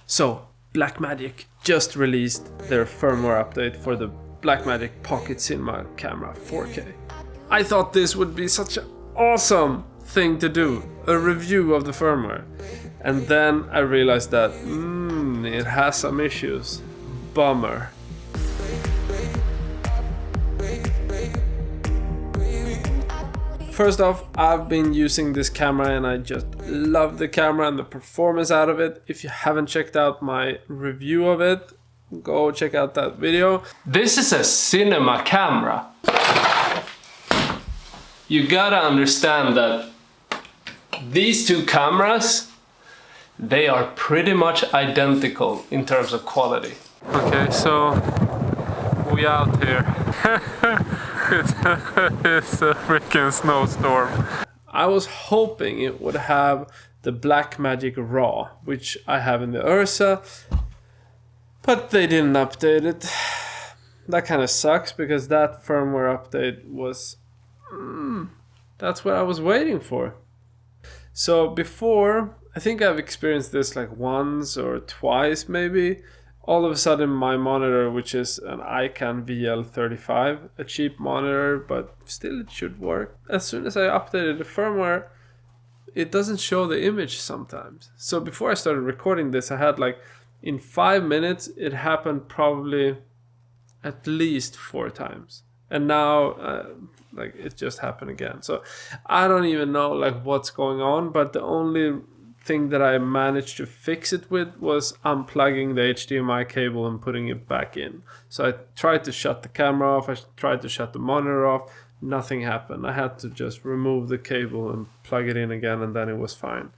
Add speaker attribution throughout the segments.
Speaker 1: So, Blackmagic just released their firmware update for the Blackmagic Pocket Cinema Camera 4K. I thought this would be such an awesome thing to do, a review of the firmware. And then I realized that it has some issues. Bummer. First off, I've been using this camera and I just love the camera and the performance out of it. If you haven't checked out my review of it, go check out that video. This is a cinema camera. You gotta understand that these two cameras, they are pretty much identical in terms of quality. Okay, so we out here. It's a freaking snowstorm. I was hoping it would have the Blackmagic RAW, which I have in the Ursa, but they didn't update it. That kind of sucks because that firmware update was... that's what I was waiting for. So before, I think I've experienced this like once or twice maybe. All of a sudden my monitor, which is an Icon VL35, a cheap monitor, but still it should work. As soon as I updated the firmware, it doesn't show the image sometimes. So before I started recording this, I had like, in 5 minutes, it happened probably at least 4 times. And now, like it just happened again. So I don't even know like what's going on, but the only thing that I managed to fix it with was unplugging the HDMI cable and putting it back in. So I tried to shut the camera off, I tried to shut the monitor off, nothing happened. I had to just remove the cable and plug it in again and then it was fine.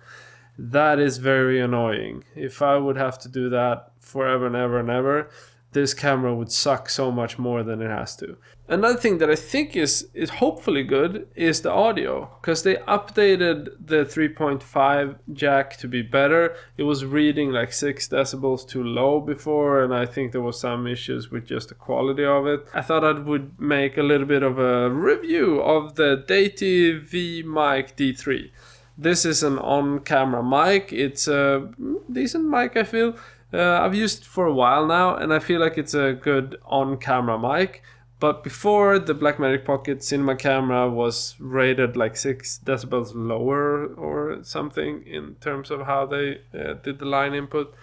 Speaker 1: That is very annoying. If I would have to do that forever and ever and ever, this camera would suck so much more than it has to. Another thing that I think is hopefully good is the audio, because they updated the 3.5 jack to be better. It was reading like 6 decibels too low before, and I think there was some issues with just the quality of it. I thought I would make a little bit of a review of the Deity V-Mic D3. This is an on-camera mic. It's a decent mic, I feel. I've used it for a while now and I feel like it's a good on-camera mic. But before, the Blackmagic Pocket Cinema Camera was rated like 6 decibels lower or something in terms of how they did the line input.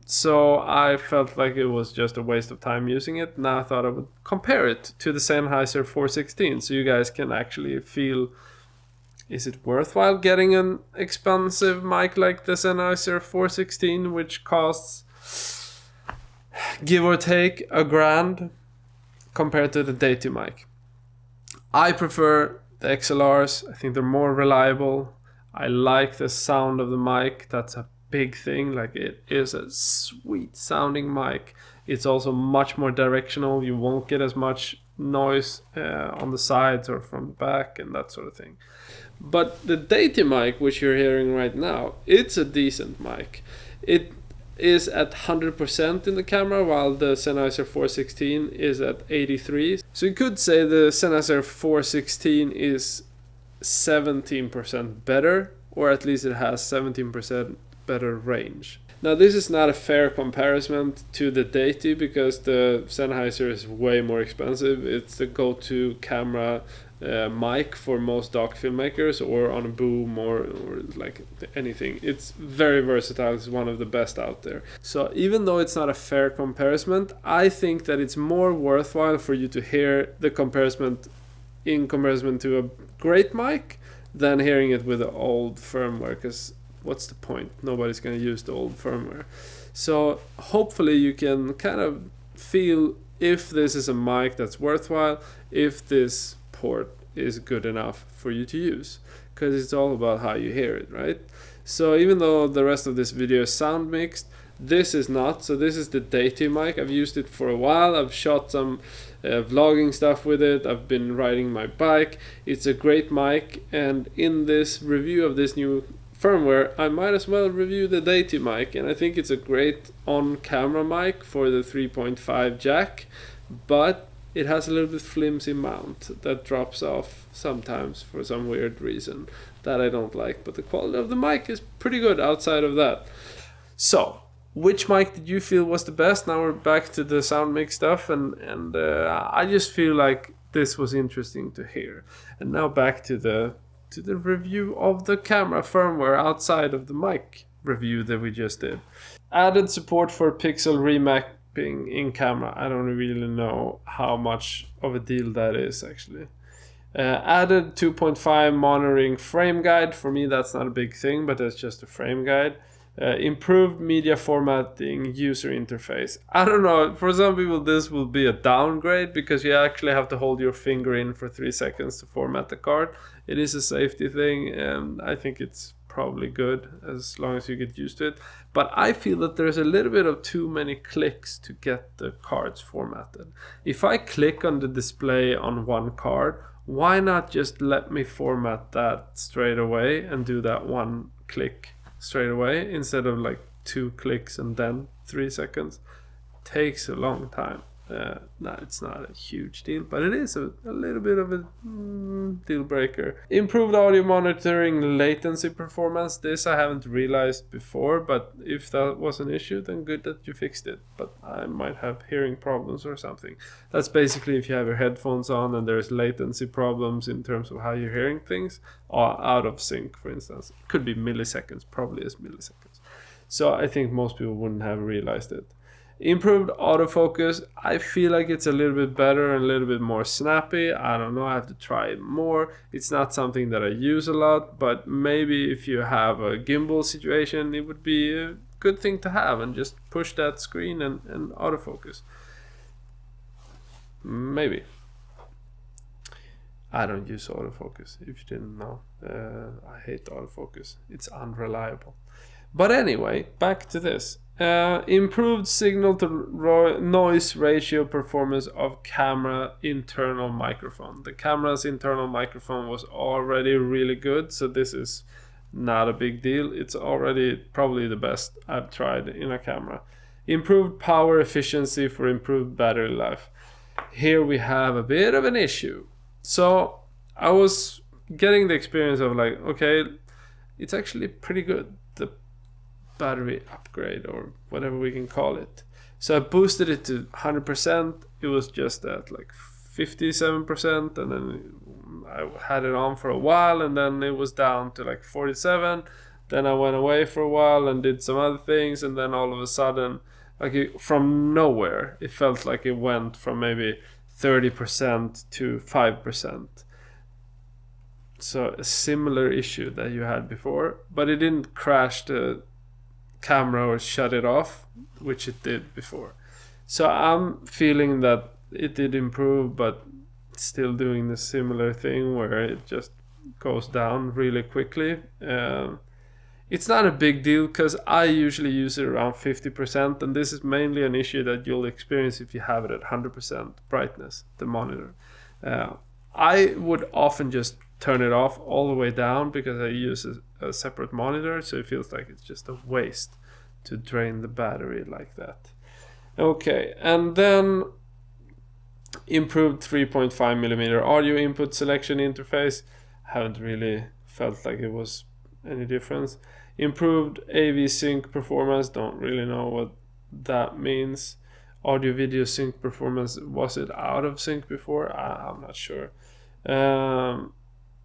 Speaker 1: So I felt like it was just a waste of time using it. Now I thought I would compare it to the Sennheiser 416 so you guys can actually feel, is it worthwhile getting an expensive mic like the Sennheiser 416, which costs, give or take, $1,000 compared to the Deity mic? I prefer the XLRs. I think they're more reliable. I like the sound of the mic. That's a big thing. Like, it is a sweet sounding mic. It's also much more directional. You won't get as much noise on the sides or from the back and that sort of thing. But the Deity mic, which you're hearing right now, it's a decent mic. It is at 100% in the camera, while the Sennheiser 416 is at 83. So you could say the Sennheiser 416 is 17% better, or at least it has 17% better range. Now this is not a fair comparison to the Deity because the Sennheiser is way more expensive. It's the go-to camera mic for most dock filmmakers or on a boom or like anything. It's very versatile. It's one of the best out there. So even though it's not a fair comparison, I think that it's more worthwhile for you to hear the comparison in comparison to a great mic than hearing it with the old firmware, because what's the point? Nobody's going to use the old firmware. So hopefully you can kind of feel if this is a mic that's worthwhile, if this port is good enough for you to use, because it's all about how you hear it, right? So even though the rest of this video is sound mixed, this is not. So this is the Deity mic. I've used it for a while. I've shot some vlogging stuff with it. I've been riding my bike. It's a great mic, and in this review of this new firmware, I might as well review the Deity mic, and I think it's a great on-camera mic for the 3.5 jack, but it has a little bit flimsy mount that drops off sometimes for some weird reason that I don't like, but the quality of the mic is pretty good outside of that. So Which mic did you feel was the best? Now we're back to the sound mix stuff, and I just feel like this was interesting to hear. And now back to the review of the camera firmware outside of the mic review that we just did. Added support for pixel remapping in camera. I don't really know how much of a deal that is actually. Added 2.5 monitoring frame guide. For me, that's not a big thing, but that's just a frame guide. Improved media formatting user interface. I don't know, for some people this will be a downgrade because you actually have to hold your finger in for 3 seconds to format the card. It is a safety thing, and I think it's probably good as long as you get used to it. But I feel that there's a little bit of too many clicks to get the cards formatted. If I click on the display on one card, why not just let me format that straight away and do that one click straight away instead of like 2 clicks and then 3 seconds? Takes a long time. No, it's not a huge deal, but it is a little bit of a deal breaker. Improved audio monitoring latency performance. This I haven't realized before, but if that was an issue, then good that you fixed it. But I might have hearing problems or something. That's basically if you have your headphones on and there's latency problems in terms of how you're hearing things, or out of sync, for instance. It could be milliseconds, probably is milliseconds. So I think most people wouldn't have realized it. Improved autofocus. I feel like it's a little bit better and a little bit more snappy. I don't know, I have to try it more. It's not something that I use a lot, but maybe if you have a gimbal situation, it would be a good thing to have and just push that screen and autofocus. Maybe. I don't use autofocus, if you didn't know. I hate autofocus. It's unreliable. But anyway, back to this. Improved signal to noise ratio performance of camera internal microphone. The camera's internal microphone was already really good, so this is not a big deal. It's already probably the best I've tried in a camera. Improved power efficiency for improved battery life. Here we have a bit of an issue. So I was getting the experience of like, okay, it's actually pretty good, the battery upgrade or whatever we can call it. So I boosted it to 100%. It was just at like 57%, and then I had it on for a while, and then it was down to like 47. Then I went away for a while and did some other things, and then all of a sudden, like from nowhere, it felt like it went from maybe 30% to 5%. So a similar issue that you had before, but it didn't crash the camera or shut it off, which it did before. So I'm feeling that it did improve, but still doing the similar thing where it just goes down really quickly. It's not a big deal because I usually use it around 50%, and this is mainly an issue that you'll experience if you have it at 100% brightness, the monitor. I would often just turn it off all the way down because I use a separate monitor, so it feels like it's just a waste to drain the battery like that. Okay, and then improved 3.5mm audio input selection interface. Haven't really felt like it was any difference. Improved AV sync performance. Don't really know what that means. Audio video sync performance. Was it out of sync before? I'm not sure.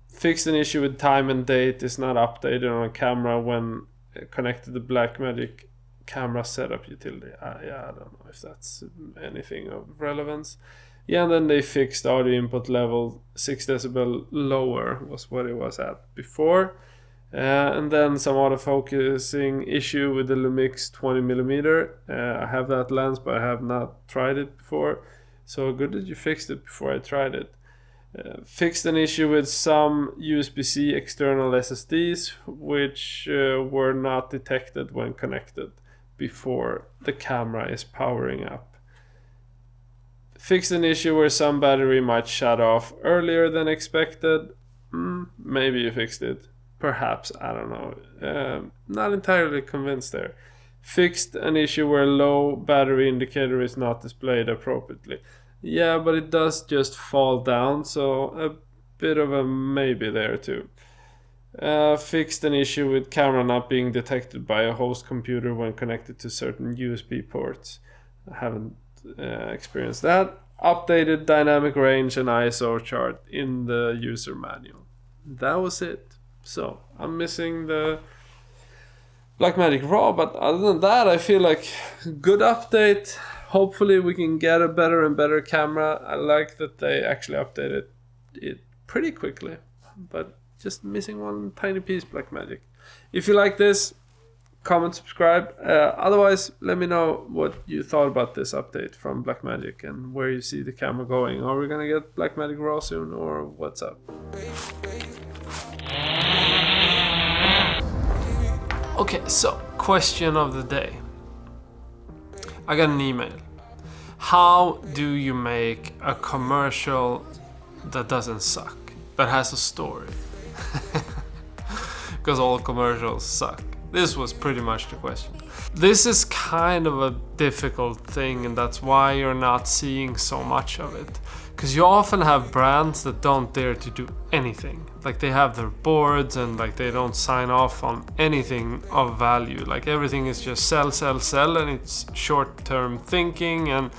Speaker 1: Fixed an issue with time and date is not updated on a camera when connected to Blackmagic camera setup utility. Yeah, I don't know if that's anything of relevance. Yeah, and then they fixed audio input level 6 decibel lower was what it was at before. And then some autofocusing issue with the Lumix 20mm. I have that lens, but I have not tried it before. So good that you fixed it before I tried it. Fixed an issue with some USB-C external SSDs, which were not detected when connected before the camera is powering up. Fixed an issue where some battery might shut off earlier than expected. Maybe you fixed it. Perhaps, I don't know. Not entirely convinced there. Fixed an issue where low battery indicator is not displayed appropriately. Yeah, but it does just fall down, so a bit of a maybe there too. fixed an issue with camera not being detected by a host computer when connected to certain USB ports. I haven't experienced that. Updated dynamic range and ISO chart in the user manual. That was it. So I'm missing the Blackmagic Raw, but other than that, I feel like good update. Hopefully we can get a better and better camera. I like that they actually updated it pretty quickly, but just missing one tiny piece, Blackmagic. If you like this, comment, subscribe. Otherwise, let me know what you thought about this update from Blackmagic and where you see the camera going. Are we gonna get Blackmagic Raw soon, or what's up? Okay, so question of the day. I got an email. How do you make a commercial that doesn't suck, that has a story? Because all commercials suck. This was pretty much the question. This is kind of a difficult thing, and that's why you're not seeing so much of it. Because you often have brands that don't dare to do anything. Like they have their boards and like they don't sign off on anything of value. Like everything is just sell, sell, sell, and it's short-term thinking, and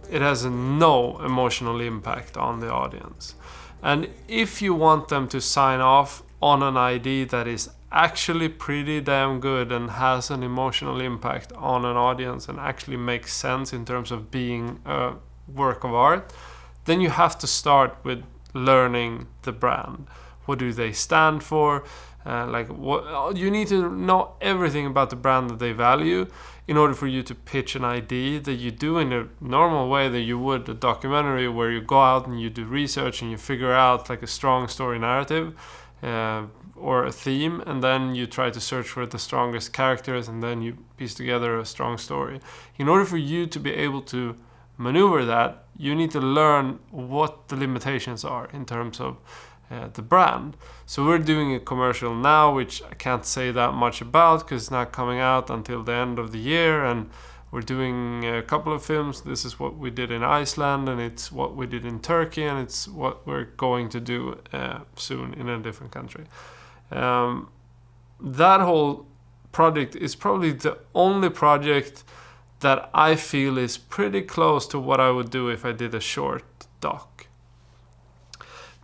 Speaker 1: it has no emotional impact on the audience. And if you want them to sign off on an ID that is actually pretty damn good and has an emotional impact on an audience and actually makes sense in terms of being a work of art, then you have to start with learning the brand. What do they stand for? What you need to know everything about the brand that they value in order for you to pitch an idea that you do in a normal way that you would a documentary, where you go out and you do research and you figure out like a strong story narrative or a theme, and then you try to search for the strongest characters, and then you piece together a strong story. In order for you to be able to maneuver that, you need to learn what the limitations are in terms of the brand. So we're doing a commercial now, which I can't say that much about because it's not coming out until the end of the year, and we're doing a couple of films. This is what we did in Iceland, and it's what we did in Turkey, and it's what we're going to do soon in a different country. That whole project is probably the only project that I feel is pretty close to what I would do if I did a short doc.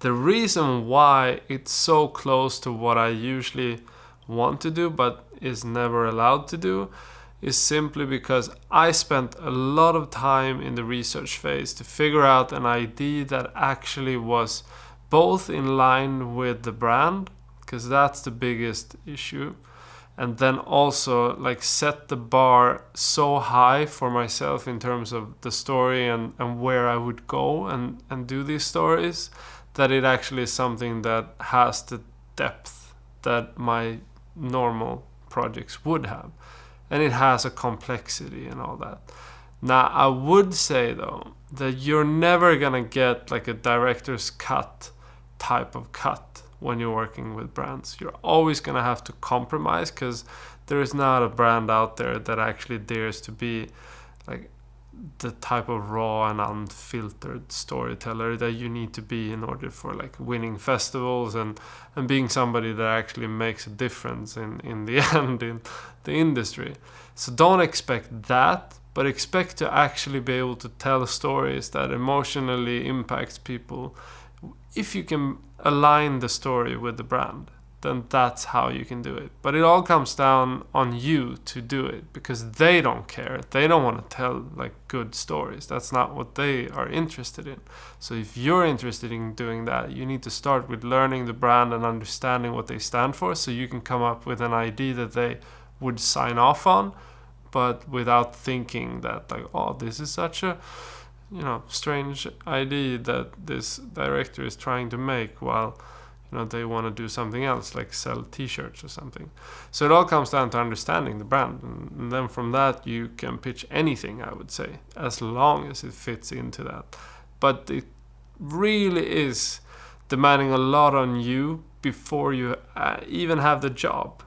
Speaker 1: The reason why it's so close to what I usually want to do but is never allowed to do is simply because I spent a lot of time in the research phase to figure out an idea that actually was both in line with the brand, because that's the biggest issue, and then also like set the bar so high for myself in terms of the story and where I would go and do these stories, that it actually is something that has the depth that my normal projects would have. And it has a complexity and all that. Now, I would say though, that you're never gonna get like a director's cut type of cut when you're working with brands. You're always gonna have to compromise, because there is not a brand out there that actually dares to be like the type of raw and unfiltered storyteller that you need to be in order for like winning festivals and being somebody that actually makes a difference in the end in the industry. So don't expect that, but expect to actually be able to tell stories that emotionally impacts people. If you can align the story with the brand, then that's how you can do it. But it all comes down on you to do it, because they don't care. They don't want to tell like good stories. That's not what they are interested in. So if you're interested in doing that, you need to start with learning the brand and understanding what they stand for, so you can come up with an idea that they would sign off on, but without thinking that like, oh, this is such a strange idea that this director is trying to make, while they want to do something else, like sell t-shirts or something. So it all comes down to understanding the brand, and then from that you can pitch anything, I would say, as long as it fits into that. But it really is demanding a lot on you before you even have the job.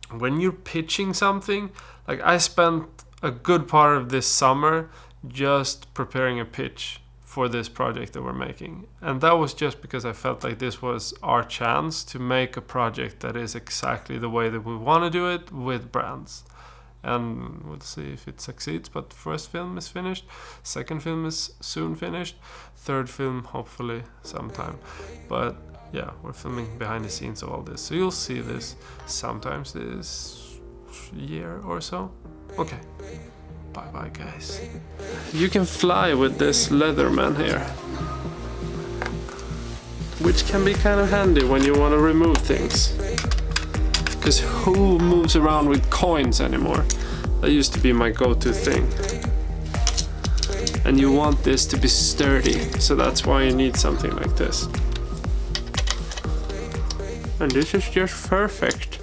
Speaker 1: When you're pitching something, like I spent a good part of this summer just preparing a pitch for this project that we're making. And that was just because I felt like this was our chance to make a project that is exactly the way that we want to do it with brands. And we'll see if it succeeds, but first film is finished, second film is soon finished, third film hopefully sometime. But yeah, we're filming behind the scenes of all this, so you'll see this sometimes this year or so. Okay, bye bye guys. You can fly with this Leatherman here, which can be kind of handy when you want to remove things. Because who moves around with coins anymore? That used to be my go-to thing. And you want this to be sturdy, so that's why you need something like this. And this is just perfect.